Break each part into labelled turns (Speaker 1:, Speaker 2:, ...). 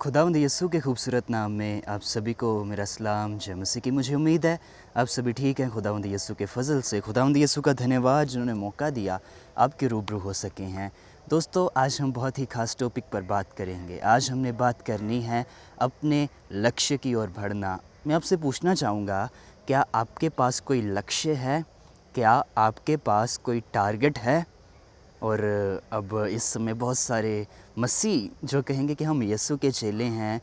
Speaker 1: खुदावंद यीशु के खूबसूरत नाम में आप सभी को मेरा सलाम जय मसीह की। मुझे उम्मीद है आप सभी ठीक हैं। खुदावंद यीशु के फजल से खुदावंद यीशु का धन्यवाद जिन्होंने मौका दिया आपके रूबरू हो सके हैं। दोस्तों, आज हम बहुत ही ख़ास टॉपिक पर बात करेंगे। आज हमने बात करनी है अपने लक्ष्य की ओर बढ़ना। मैं आपसे पूछना चाहूँगा, क्या आपके पास कोई लक्ष्य है? क्या आपके पास कोई टारगेट है? और अब इस समय बहुत सारे मसीह जो कहेंगे कि हम यीशु के चेले हैं,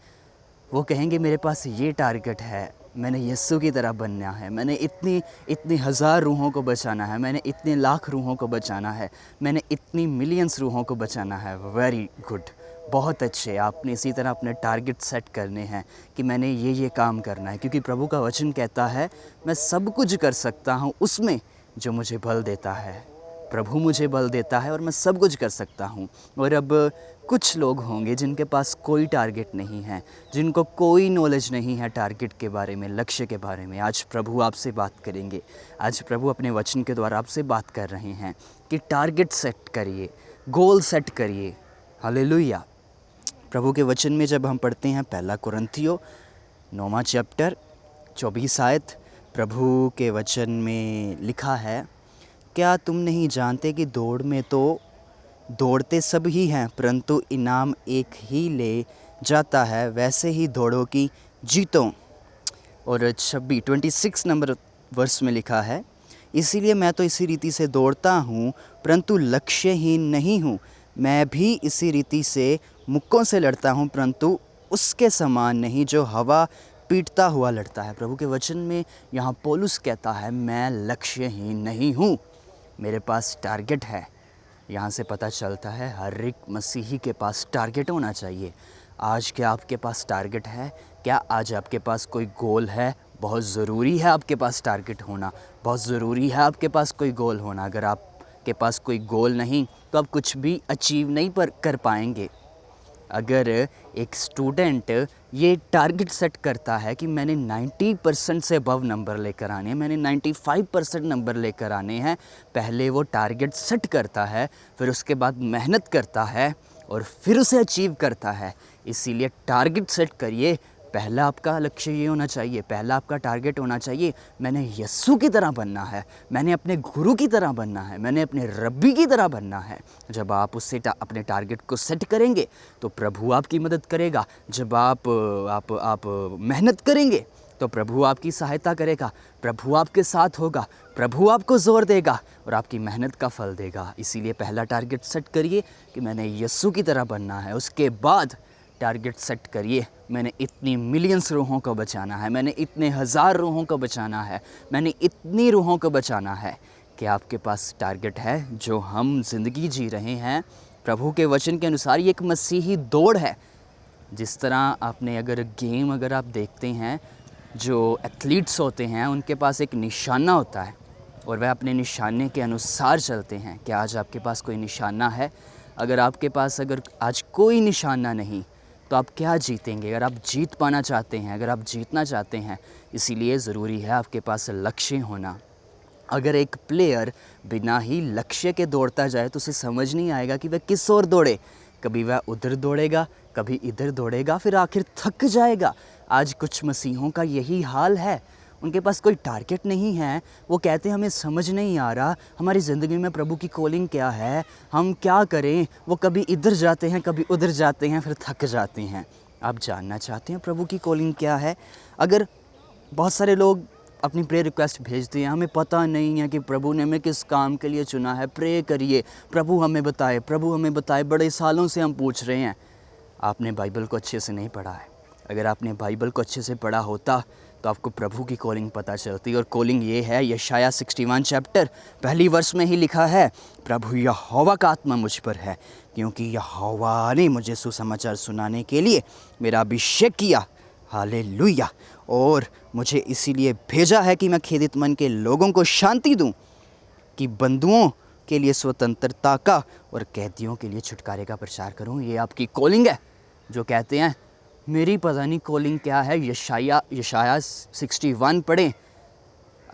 Speaker 1: वो कहेंगे मेरे पास ये टारगेट है, मैंने यीशु की तरह बनना है, मैंने इतनी इतनी हज़ार रूहों को बचाना है, मैंने इतने लाख रूहों को बचाना है, मैंने इतनी मिलियंस रूहों को बचाना है। वेरी गुड, बहुत अच्छे। आपने इसी तरह अपने टारगेट सेट करने हैं कि मैंने ये काम करना है, क्योंकि प्रभु का वचन कहता है मैं सब कुछ कर सकता हूँ उसमें जो मुझे बल देता है। प्रभु मुझे बल देता है और मैं सब कुछ कर सकता हूँ। और अब कुछ लोग होंगे जिनके पास कोई टारगेट नहीं है, जिनको कोई नॉलेज नहीं है टारगेट के बारे में, लक्ष्य के बारे में। आज प्रभु आपसे बात करेंगे। आज प्रभु अपने वचन के द्वारा आपसे बात कर रहे हैं कि टारगेट सेट करिए, गोल सेट करिए। हालेलुया। प्रभु के वचन में जब हम पढ़ते हैं पहला कुरिन्थियों 9वां चैप्टर 24 आयत, प्रभु के वचन में लिखा है, क्या तुम नहीं जानते कि दौड़ में तो दौड़ते सब ही हैं, परंतु इनाम एक ही ले जाता है, वैसे ही दौड़ो कि जीतो। और 26 नंबर वर्ष में लिखा है, इसीलिए मैं तो इसी रीति से दौड़ता हूँ, परंतु लक्ष्यहीन नहीं हूँ। मैं भी इसी रीति से मुक्कों से लड़ता हूँ, परंतु उसके समान नहीं जो हवा पीटता हुआ लड़ता है। प्रभु के वचन में यहाँ पौलुस कहता है, मैं लक्ष्यहीन नहीं हूँ, मेरे पास टारगेट है। यहाँ से पता चलता है हर एक मसीही के पास टारगेट होना चाहिए। आज क्या आपके पास टारगेट है? क्या आज आपके पास कोई गोल है? बहुत ज़रूरी है आपके पास टारगेट होना, बहुत ज़रूरी है आपके पास कोई गोल होना। अगर आपके पास कोई गोल नहीं तो आप कुछ भी अचीव नहीं कर पाएंगे। अगर एक स्टूडेंट ये टारगेट सेट करता है कि मैंने 90% से अबव नंबर लेकर आने हैं, मैंने 95% नंबर लेकर आने हैं, पहले वो टारगेट सेट करता है, फिर उसके बाद मेहनत करता है और फिर उसे अचीव करता है। इसीलिए टारगेट सेट करिए। पहला आपका लक्ष्य ये होना चाहिए, पहला आपका टारगेट होना चाहिए, मैंने यीशु की तरह बनना है, मैंने अपने गुरु की तरह बनना है, मैंने अपने रब्बी की तरह बनना है। जब आप उससे अपने टारगेट को सेट करेंगे तो प्रभु आपकी मदद करेगा। जब आप मेहनत करेंगे तो प्रभु आपकी सहायता करेगा, प्रभु आपके साथ होगा, प्रभु आपको ज़ोर देगा और आपकी मेहनत का फल देगा। इसीलिए पहला टारगेट सेट करिए कि मैंने यीशु की तरह बनना है। उसके बाद टारगेट सेट करिए, मैंने इतनी मिलियंस रूहों को बचाना है, मैंने इतने हज़ार रूहों को बचाना है, मैंने इतनी रूहों को बचाना है। कि आपके पास टारगेट है? जो हम ज़िंदगी जी रहे हैं प्रभु के वचन के अनुसार ये एक मसीही दौड़ है। जिस तरह आपने अगर आप देखते हैं, जो एथलीट्स होते हैं उनके पास एक निशाना होता है और वह अपने निशाने के अनुसार चलते हैं। क्या आज आपके पास कोई निशाना है? अगर आपके पास आज कोई निशाना नहीं तो आप क्या जीतेंगे? अगर आप जीत पाना चाहते हैं, अगर आप जीतना चाहते हैं, इसीलिए ज़रूरी है आपके पास लक्ष्य होना। अगर एक प्लेयर बिना ही लक्ष्य के दौड़ता जाए तो उसे समझ नहीं आएगा कि वह किस ओर दौड़े। कभी वह उधर दौड़ेगा, कभी इधर दौड़ेगा, फिर आखिर थक जाएगा। आज कुछ मसीहों का यही हाल है, उनके पास कोई टारगेट नहीं है। वो कहते हैं हमें समझ नहीं आ रहा हमारी ज़िंदगी में प्रभु की कॉलिंग क्या है, हम क्या करें। वो कभी इधर जाते हैं, कभी उधर जाते हैं, फिर थक जाते हैं। आप जानना चाहते हैं प्रभु की कॉलिंग क्या है? अगर बहुत सारे लोग अपनी प्रे रिक्वेस्ट भेजते हैं, हमें पता नहीं है कि प्रभु ने हमें किस काम के लिए चुना है, प्रे करिए, प्रभु हमें बताए, प्रभु हमें बताए। बड़े सालों से हम पूछ रहे हैं। आपने बाइबल को अच्छे से नहीं पढ़ा है। अगर आपने बाइबल को अच्छे से पढ़ा होता तो आपको प्रभु की कॉलिंग पता चलती। और कॉलिंग ये है, यशाया 61 चैप्टर पहली वर्ष में ही लिखा है, प्रभु यहोवा का आत्मा मुझ पर है, क्योंकि यहोवा ने मुझे सुसमाचार सुनाने के लिए मेरा अभिषेक किया। हालेलुया। और मुझे इसीलिए भेजा है कि मैं खेदित मन के लोगों को शांति दूं, कि बंधुओं के लिए स्वतंत्रता का और कैदियों के लिए छुटकारे का प्रचार करूं। ये आपकी कॉलिंग है। जो कहते हैं मेरी पता नहीं कॉलिंग क्या है, यशाया 61 पढ़ें।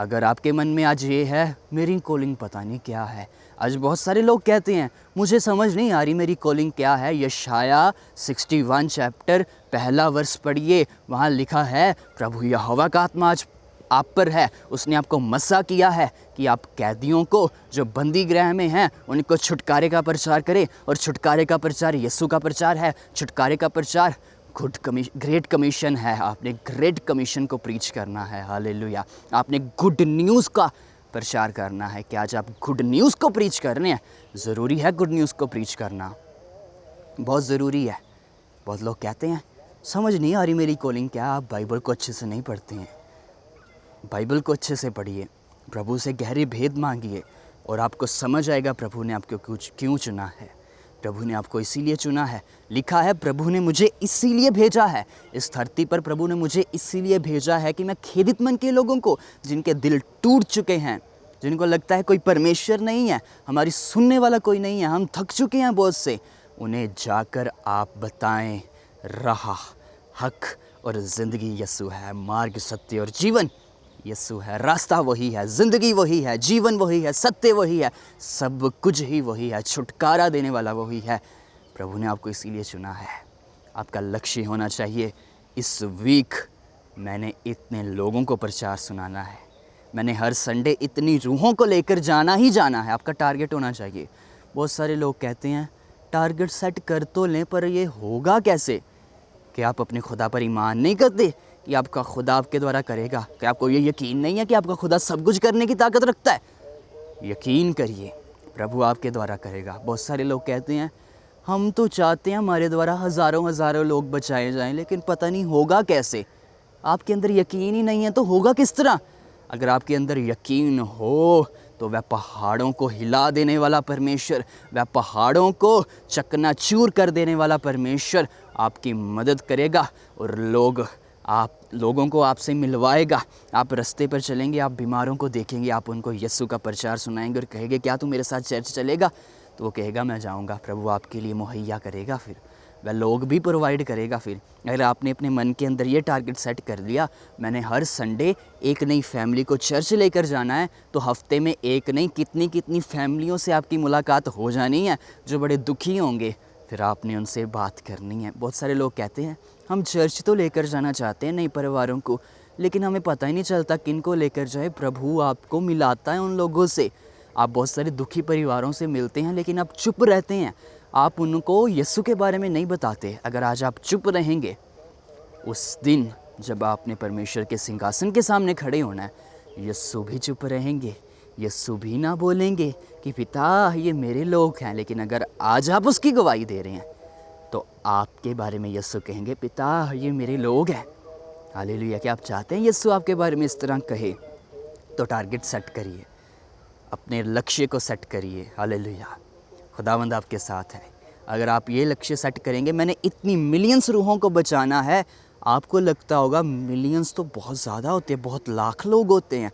Speaker 1: अगर आपके मन में आज ये है मेरी कॉलिंग पता नहीं क्या है, आज बहुत सारे लोग कहते हैं मुझे समझ नहीं आ रही मेरी कॉलिंग क्या है। यशाया 61 चैप्टर पहला वर्ष पढ़िए, वहाँ लिखा है प्रभु यहोवा का आत्मा आज आप पर है, उसने आपको मसा किया है कि आप कैदियों को जो बंदी गृह में हैं उनको छुटकारे का प्रचार करें। और छुटकारे का प्रचार यीशु का प्रचार है। छुटकारे का प्रचार ग्रेट कमीशन है। आपने ग्रेट कमीशन को प्रीच करना है। हालेलुया। आपने गुड न्यूज़ का प्रचार करना है। क्या आज आप गुड न्यूज़ को प्रीच कर रहे हैं? ज़रूरी है गुड न्यूज़ को प्रीच करना, बहुत ज़रूरी है। बहुत लोग कहते हैं समझ नहीं आ रही मेरी कॉलिंग क्या। आप बाइबल को अच्छे से नहीं पढ़ते हैं। बाइबल को अच्छे से पढ़िए, प्रभु से गहरे भेद मांगिए और आपको समझ आएगा प्रभु ने आपको क्यों चुना है। प्रभु ने आपको इसीलिए चुना है। लिखा है प्रभु ने मुझे इसीलिए भेजा है इस धरती पर। प्रभु ने मुझे इसीलिए भेजा है कि मैं खेदित मन के लोगों को, जिनके दिल टूट चुके हैं, जिनको लगता है कोई परमेश्वर नहीं है, हमारी सुनने वाला कोई नहीं है, हम थक चुके हैं बहुत से, उन्हें जाकर आप बताएं राह, हक और ज़िंदगी यीशु है। मार्ग, सत्य और जीवन यीशु है। रास्ता वही है, ज़िंदगी वही है, जीवन वही है, सत्य वही है, सब कुछ ही वही है, छुटकारा देने वाला वही है। प्रभु ने आपको इसीलिए चुना है। आपका लक्ष्य होना चाहिए इस वीक मैंने इतने लोगों को प्रचार सुनाना है, मैंने हर संडे इतनी रूहों को लेकर जाना ही जाना है। आपका टारगेट होना चाहिए। बहुत सारे लोग कहते हैं टारगेट सेट कर तो लें, पर ये होगा कैसे? कि आप अपने खुदा पर ईमान नहीं करते कि आपका खुदा आपके द्वारा करेगा? कि आपको ये यकीन नहीं है कि आपका खुदा सब कुछ करने की ताकत रखता है? यकीन करिए, प्रभु आपके द्वारा करेगा। बहुत सारे लोग कहते हैं हम तो चाहते हैं हमारे द्वारा हज़ारों हज़ारों लोग बचाए जाएं, लेकिन पता नहीं होगा कैसे। आपके अंदर यकीन ही नहीं है तो होगा किस तरह? अगर आपके अंदर यकीन हो तो वह पहाड़ों को हिला देने वाला परमेश्वर, वह पहाड़ों को चकनाचूर कर देने वाला परमेश्वर आपकी मदद करेगा और लोगों को आपसे मिलवाएगा। आप रास्ते पर चलेंगे, आप बीमारों को देखेंगे, आप उनको यीशु का प्रचार सुनाएंगे और कहेंगे क्या तू मेरे साथ चर्च चलेगा? तो वो कहेगा मैं जाऊंगा। प्रभु आपके लिए मुहैया करेगा, फिर वह लोग भी प्रोवाइड करेगा। फिर अगर आपने अपने मन के अंदर ये टारगेट सेट कर लिया मैंने हर संडे एक नई फैमिली को चर्च लेकर जाना है, तो हफ्ते में एक नहीं कितनी फैमिलियों से आपकी मुलाकात हो जानी है जो बड़े दुखी होंगे। फिर आपने उनसे बात करनी है। बहुत सारे लोग कहते हैं हम चर्च तो लेकर जाना चाहते हैं नई परिवारों को, लेकिन हमें पता ही नहीं चलता किन को लेकर जाए। प्रभु आपको मिलाता है उन लोगों से। आप बहुत सारे दुखी परिवारों से मिलते हैं लेकिन आप चुप रहते हैं, आप उनको यीशु के बारे में नहीं बताते। अगर आज आप चुप रहेंगे, उस दिन जब आपने परमेश्वर के सिंहासन के सामने खड़े होना है, यीशु भी चुप रहेंगे, यीशु भी ना बोलेंगे कि पिता ये मेरे लोग हैं। लेकिन अगर आज आप उसकी गवाही दे रहे हैं तो आपके बारे में यीशु कहेंगे पिता ये मेरे लोग हैं। हालेलुया। क्या आप चाहते हैं यीशु आपके बारे में इस तरह कहे? तो टारगेट सेट करिए, अपने लक्ष्य को सेट करिए। हालेलुया। खुदावंद आपके साथ है। अगर आप ये लक्ष्य सेट करेंगे मैंने इतनी मिलियंस रूहों को बचाना है, आपको लगता होगा मिलियंस तो बहुत ज़्यादा होते हैं, बहुत लाख लोग होते हैं।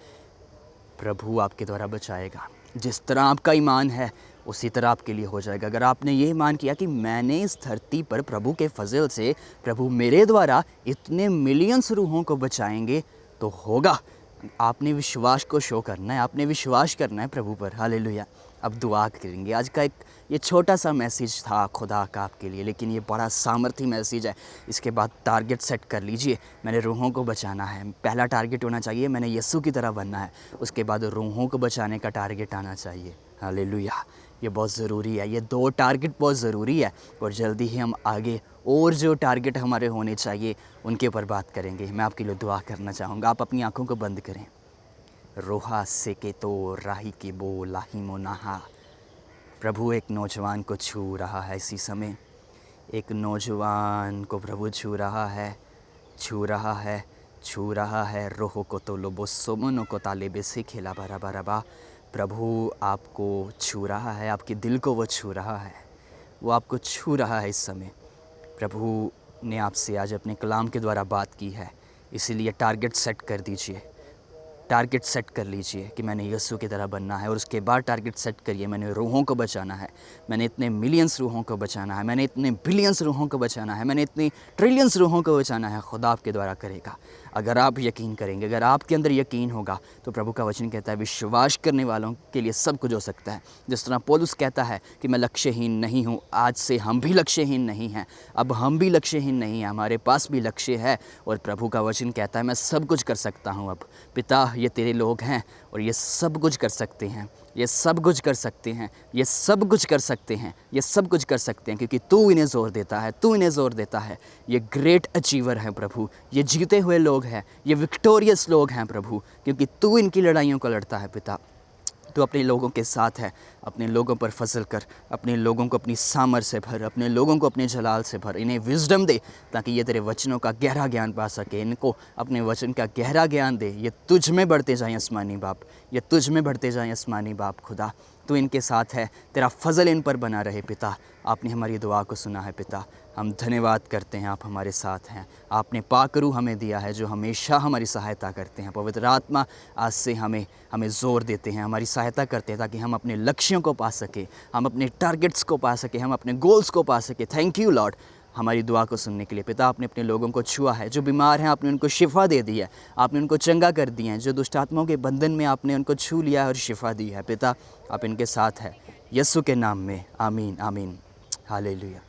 Speaker 1: प्रभु आपके द्वारा बचाएगा। जिस तरह आपका ईमान है उसी तरह आपके लिए हो जाएगा। अगर आपने ये ईमान किया कि मैंने इस धरती पर प्रभु के फजल से प्रभु मेरे द्वारा इतने मिलियंस रूहों को बचाएंगे तो होगा। आपने विश्वास को शो करना है, आपने विश्वास करना है प्रभु पर। हालेलुया। अब दुआ करेंगे। आज का एक ये छोटा सा मैसेज था खुदा का आपके लिए, लेकिन ये बड़ा सामर्थी मैसेज है। इसके बाद टारगेट सेट कर लीजिए, मैंने रूहों को बचाना है। पहला टारगेट होना चाहिए मैंने यीशु की तरह बनना है, उसके बाद रूहों को बचाने का टारगेट आना चाहिए। हालेलुया। ये बहुत ज़रूरी है, ये 2 टारगेट बहुत ज़रूरी है। और जल्दी ही हम आगे और जो टारगेट हमारे होने चाहिए उनके ऊपर बात करेंगे। मैं आपके लिए दुआ करना चाहूँगा। आप अपनी आँखों को बंद करें। रोहा से के तो राही के बो लाही मोनाहा। प्रभु एक नौजवान को छू रहा है इसी समय, एक नौजवान को प्रभु छू रहा है, छू रहा है, छू रहा है। रोहो को तो लोबो सोमनो को तालेबे से खेला बारा बारा बा। प्रभु आपको छू रहा है, आपके दिल को वो छू रहा है, वो आपको छू रहा है इस समय। प्रभु ने आपसे आज अपने कलाम के द्वारा बात की है, इसीलिए टारगेट सेट कर दीजिए, टारगेट सेट कर लीजिए कि मैंने यीशु की तरह बनना है। और उसके बाद टारगेट सेट करिए मैंने रूहों को बचाना है, मैंने इतने मिलियंस रूहों को बचाना है, मैंने इतने बिलियंस रूहों को बचाना है, मैंने इतनी ट्रिलियंस रूहों को बचाना है। खुदा आपके द्वारा करेगा। अगर आप यकीन करेंगे, अगर आपके अंदर यकीन होगा, तो प्रभु का वचन कहता है विश्वास करने वालों के लिए सब कुछ हो सकता है। जिस तरह पौलुस कहता है कि मैं लक्ष्यहीन नहीं हूँ, आज से हम भी लक्ष्यहीन नहीं हैं। अब हम भी लक्ष्यहीन नहीं हैं, हमारे पास भी लक्ष्य है। और प्रभु का वचन कहता है मैं सब कुछ कर सकता हूँ। अब पिता, ये तेरे लोग हैं और ये सब कुछ कर सकते हैं, ये सब कुछ कर सकते हैं, ये सब कुछ कर सकते हैं, ये सब कुछ कर सकते हैं, क्योंकि तू इन्हें ज़ोर देता है, तू इन्हें ज़ोर देता है। ये ग्रेट अचीवर हैं प्रभु, ये जीते हुए लोग हैं, ये विक्टोरियस लोग हैं प्रभु, क्योंकि तू इनकी लड़ाइयों को लड़ता है पिता। तू अपने लोगों के साथ है, अपने लोगों पर फजल कर, अपने लोगों को अपनी सामर से भर, अपने लोगों को अपने जलाल से भर, इन्हें विजडम दे ताकि ये तेरे वचनों का गहरा ज्ञान पा सके, इनको अपने वचन का गहरा ज्ञान दे। ये तुझ में बढ़ते जाएं आसमानी बाप, ये तुझ में बढ़ते जाएं आसमानी बाप। खुदा तू इनके साथ है, तेरा फजल इन पर बना रहे पिता। आपने हमारी दुआ को सुना है पिता, हम धन्यवाद करते हैं, आप हमारे साथ हैं। आपने पाकरू हमें दिया है जो हमेशा हमारी सहायता करते हैं। पवित्र आत्मा आज से हमें ज़ोर देते हैं, हमारी सहायता करते हैं ताकि हम अपने लक्ष्यों को पा सकें, हम अपने टारगेट्स को पा सकें, हम अपने गोल्स को पा सकें। थैंक यू लॉर्ड हमारी दुआ को सुनने के लिए। पिता, आपने अपने लोगों को छुआ है, जो बीमार हैं आपने उनको शिफ़ा दे दी है, आपने उनको चंगा कर दिया है, जो दुष्ट आत्माओं के बंधन में आपने उनको छू लिया है और शिफ़ा दी है। पिता, आप इनके साथ हैं, यीशु के नाम में आमीन आमीन हालेलुया।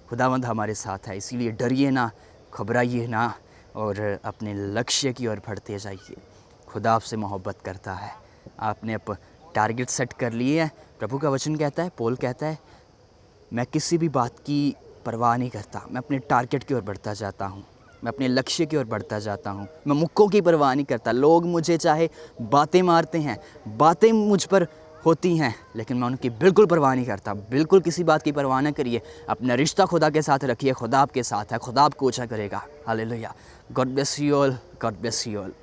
Speaker 1: खुदावंद हमारे साथ है, इसीलिए डरिए ना, घबराइए ना और अपने लक्ष्य की ओर बढ़ते जाइए। खुदा आपसे मोहब्बत करता है। आपने अब टारगेट सेट कर लिए हैं। प्रभु का वचन कहता है, पौल कहता है, मैं किसी भी बात की परवाह नहीं करता, मैं अपने टारगेट की ओर बढ़ता जाता हूँ, मैं अपने लक्ष्य की ओर बढ़ता जाता हूँ। मैं मुक्कों की परवाह नहीं करता। लोग मुझे चाहे बातें मारते हैं, बातें मुझ पर होती हैं, लेकिन मैं उनकी बिल्कुल परवाह नहीं करता। बिल्कुल किसी बात की परवाह ना करिए, अपना रिश्ता खुदा के साथ रखिए। खुदा आपके साथ है, खुदा आपको ऊँचा करेगा। Hallelujah. God bless you all, God bless you all.